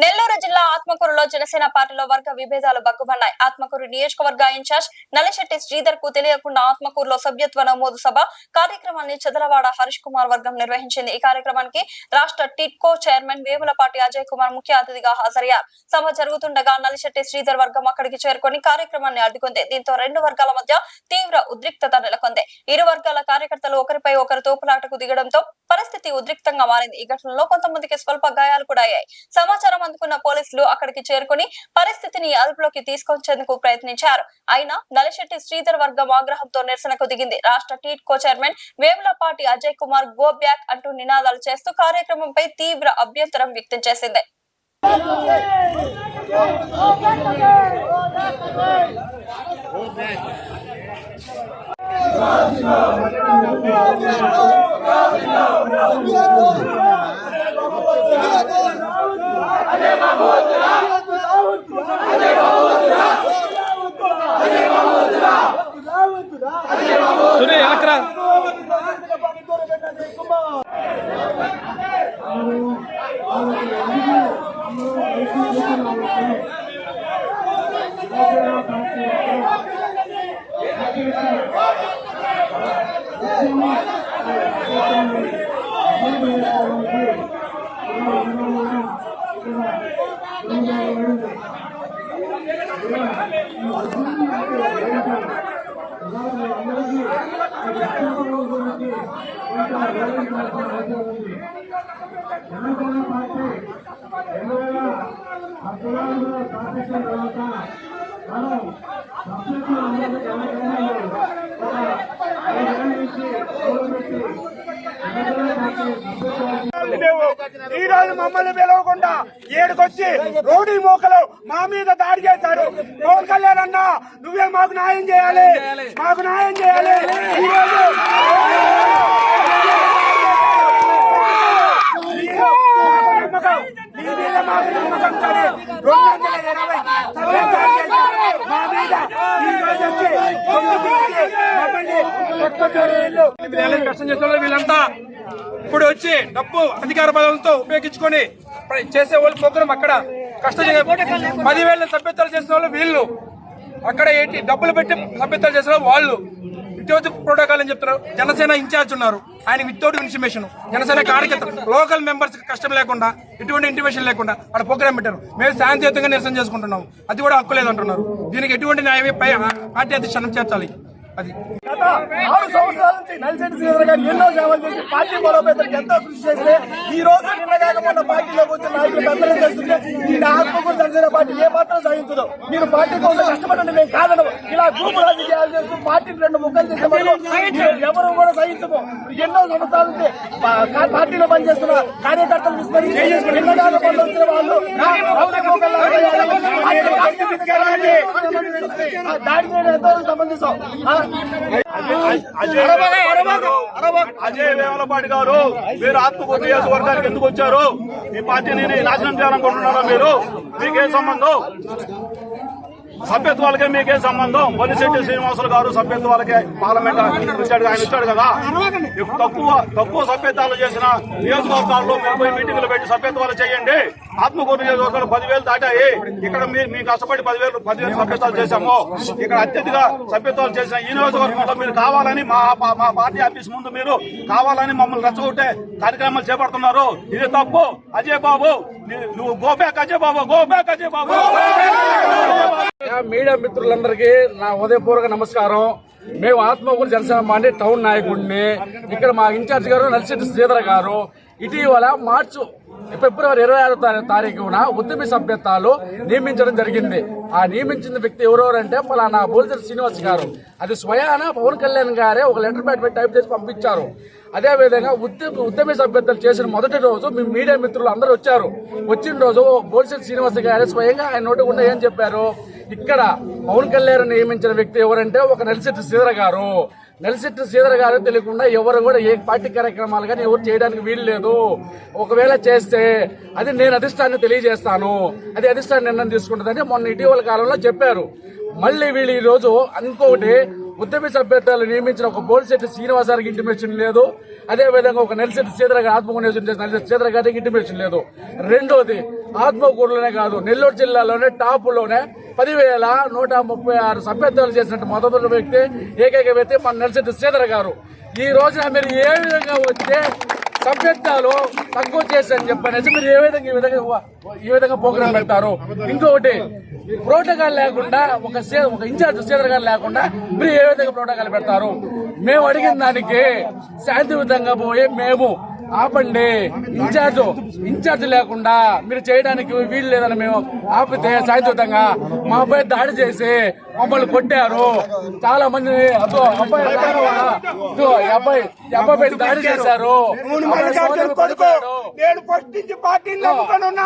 నెల్లూరు జిల్లా ఆత్మకూరులో జనసేన పార్టీలో వర్గ విభేదాలు బగ్గుమన్నాయి. ఆత్మకూరు నియోజకవర్గ ఇన్ఛార్జ్ నల్లశెట్టి శ్రీధర్ కు తెలియకుండా ఆత్మకూరులో సభ్యత్వ నమోదు సభ కార్యక్రమాన్ని చదలవాడ హరీష్ కుమార్ వర్గం నిర్వహించింది. ఈ కార్యక్రమానికి రాష్ట్ర టిట్కో చైర్మన్ వేములపాటి అజయ్ కుమార్ ముఖ్య అతిథిగా హాజరయ్యారు. సభ జరుగుతుండగా నల్లశెట్టి శ్రీధర్ వర్గం అక్కడికి చేరుకొని కార్యక్రమాన్ని అడ్డుకుంది. దీంతో రెండు వర్గాల మధ్య తీవ్ర ఉద్రిక్తత నెలకొంది. ఇరు వర్గాల కార్యకర్తలు ఒకరిపై ఒకరు తోపులాటకు దిగడంతో పరిస్థితి ఉద్రిక్తంగా మారింది. ఈ ఘటనలో కొంతమందికి స్వల్ప గాయాలు కూడా అయ్యాయి. సమాచారం అందుకున్న పోలీసులు అక్కడికి చేరుకుని పరిస్థితిని అదుపులోకి తీసుకొచ్చేందుకు ప్రయత్నించారు. అయినా నల్లశెట్టి శ్రీధర్ వర్గం ఆగ్రహంతో నిరసనకు దిగింది. రాష్ట్ర టీట్కో chairman Vemulapati Ajay Kumar go back అంటూ నినాదాలు చేస్తూ కార్యక్రమంపై తీవ్ర అభ్యంతరం వ్యక్తం చేసింది. ఈ రోజు మమ్మల్ని పిలవకుండా ఏడుకొచ్చి రోడ్డు మోకలు మా మీద దాడి చేశారు. పవన్ కళ్యాణ్ అన్న నువ్వే మాకు న్యాయం చేయాలి, మాకు న్యాయం చేయాలి. ఈ రోజు నమ్మకం మీ మీద మాకు నమ్మకం కానీ 220 మా మీద ఈ రోజు వచ్చి మమ్మల్ని కష్టం చేస్తున్నారు. వీళ్ళంతా ఇప్పుడు వచ్చి డబ్బు అధికార బలంతో ఉపయోగించుకొని చేసే వాళ్ళు ప్రోగ్రాం అక్కడ కష్టం 10,000 సభ్యత్వాలు చేసిన వాళ్ళు వీళ్ళు, అక్కడ ఏంటి డబ్బులు పెట్టి సభ్యత్వాలు చేసిన వాళ్ళు. వితౌట్ ప్రోటోకాల్ అని చెప్తున్నారు. జనసేన ఇన్ఛార్జ్ ఉన్నారు, ఆయన వితౌట్ ఇన్ఫర్మేషన్ జనసేన కార్యకర్తలు లోకల్ మెంబర్స్ కష్టం లేకుండా ఎటువంటి ఇంటిమేషన్ లేకుండా అక్కడ ప్రోగ్రామ్ పెట్టారు. మేము శాంతియుతంగా నిరసన చేసుకుంటున్నాం, అది కూడా హక్కు లేదంటున్నారు. దీనికి ఎటువంటి న్యాయం పార్టీ అధిష్టానం చేర్చాలి. అది గత 6 సంవత్సరాల నుంచి నల్లశెట్టి శ్రీధర్ గారు ఎన్నో సేవలు చేసి పార్టీ బలోపేతలకు ఎంతో కృషి చేస్తే ఈ రోజు నిన్నగాక మొన్న పార్టీలోకి వచ్చిన నాయకులు అందరం చేస్తుంటే ఈ ఆత్మకూరు జనసేన పార్టీ ఏ మాత్రం సాధించదు. మీరు పార్టీ కోసం కష్టపడండి, మేము కాదను. ఇలా గ్రూపు రాజకీయాలు చేస్తూ పార్టీని 2 ముక్కలు చేసే ఎవరు కూడా సహించము. ఎన్నో సంవత్సరాల నుంచి పార్టీలో పనిచేస్తున్న కార్యకర్తలు విస్మరించి నిన్నగాక మొన్న వచ్చిన వాళ్ళు దాడికి ఎంతో సంబంధిస్తాం. అజయ్ వేములపాటి గారు, మీరు ఆత్మకూరు నియోజకవర్గానికి ఎందుకు వచ్చారు? ఈ పార్టీని నాశనం చేయాలనుకుంటున్నారా మీరు? మీకేం సంబంధం? సభ్యత్వాలకే మీకేం సంబంధం? బొలిశెట్టి శ్రీనివాసులు గారు సభ్యత్వాలకే పార్లమెంట్ వచ్చాడు, ఆయన వచ్చాడు కదా. తక్కువ సభ్యత్వాలు చేసిన నియోజకవర్గాల్లో మీరు పోయి మీటింగ్లు పెట్టి సభ్యత్వాలు చేయండి. ఆత్మకూరు నియోజకవర్గాలు 10,000 దాటాయి. ఇక్కడ మేము కష్టపడి 10,000 సభ్యత్వాలు చేశాము. ఇక్కడ అత్యధిక సభ్యత్వాలు చేసిన ఈ నియోజకవర్గంలో మీరు కావాలని మా పార్టీ ఆఫీస్ ముందు మీరు కావాలని మమ్మల్ని రెచ్చగొట్టే కార్యక్రమాలు చేపడుతున్నారు. ఇది తప్పు. అజయ్ బాబు, నువ్వు గో బ్యాక్ అజయ్ బాబు, గో బ్యాక్ అజయ్ బాబు. మీడియా మిత్రులందరికీ నా ఉదయపూర్వక నమస్కారం. మేము ఆత్మకూరు జనసేన పార్టీ టౌన్ నాయకుడిని. ఇక్కడ మా ఇన్ఛార్జ్ గారు నల్లశెట్టి శ్రీధర్ గారు ఇటీవల ఫిబ్రవరి 26వ తారీఖున ఉద్యమి సభ్యత్వాలు నియమించడం జరిగింది. ఆ నియమించిన వ్యక్తి ఎవరెవరంటే పలానా బొలిశెట్టి శ్రీనివాస్ గారు. అది స్వయాన పవన్ కళ్యాణ్ గారే ఒక లెటర్ ప్యాడ్ పెట్టి టైప్ చేసి పంపించారు. అదేవిధంగా ఉద్యమి సభ్యత్వాలు చేసిన మొదటి రోజు మీ మీడియా మిత్రులు అందరూ వచ్చారు. వచ్చిన రోజు బొలిశెట్టి శ్రీనివాస్ గారే స్వయంగా ఆయన నోటి గుండా ఏం చెప్పారు, ఇక్కడ పవన్ కళ్యాణ్ నియమించిన వ్యక్తి ఎవరంటే ఒక నల్లశెట్టి శ్రీధర్ గారు. నల్లశెట్టి శ్రీధర్ గారు తెలియకుండా ఎవరు కూడా ఏ పార్టీ కార్యక్రమాలు కానీ ఎవరు చేయడానికి వీలు లేదు. ఒకవేళ చేస్తే అది నేను అధిష్టాన్ని తెలియజేస్తాను, అది అధిష్టాన్ని నిర్ణయం తీసుకుంటుందని మొన్న ఇటీవల కాలంలో చెప్పారు. మళ్ళీ వీళ్ళు ఈ రోజు ఇంకొకటి ఉద్యమ సభ్యతలు నియమించిన ఒక బోల్శెట్టి శ్రీనివాసారికి ఇంటిమేషన్ లేదు. అదే విధంగా ఒక నెలశెట్టి శ్రీధర్ గారి ఆత్మకూరు నెలశెట్టి శ్రీధర్ గారికి ఇంటిమేషన్ లేదు. రెండోది, ఆత్మకూరులోనే కాదు నెల్లూరు జిల్లాలోనే టాప్ లోనే 10,136 సభ్యత్వాలు చేసినట్టు మొదటి వ్యక్తి, ఏకైక వ్యక్తి మన నెలశెట్టి శ్రీధర్ గారు. ఈ రోజున మీరు ఏ విధంగా వచ్చే సభ్యత్వాలు తక్కువ చేశారని చెప్పనేసి మీరు ఈ విధంగా ప్రోగ్రాం పెడతారు. ఇంకొకటి, ప్రోటోకాల్ లేకుండా ఒక ఇన్ఛార్జ్ శ్రీధర్ గారు లేకుండా మీరు ఏ విధంగా ప్రోటోకాల్ పెడతారు? మేము అడిగిన దానికి శాంతియుతంగా పోయి మేము ఆపండి, ఇన్ఛార్జ్ లేకుండా మీరు చేయడానికి వీలు లేదని మేము ఆపితే శాంతియుతంగా మాపై దాడి చేసి మమ్మల్ని కొట్టారు. చాలా మంది అబ్బాయి దాడి చేశారు. నేను ఫస్ట్ నుంచి పార్టీని నమ్ముకొని ఉన్నా.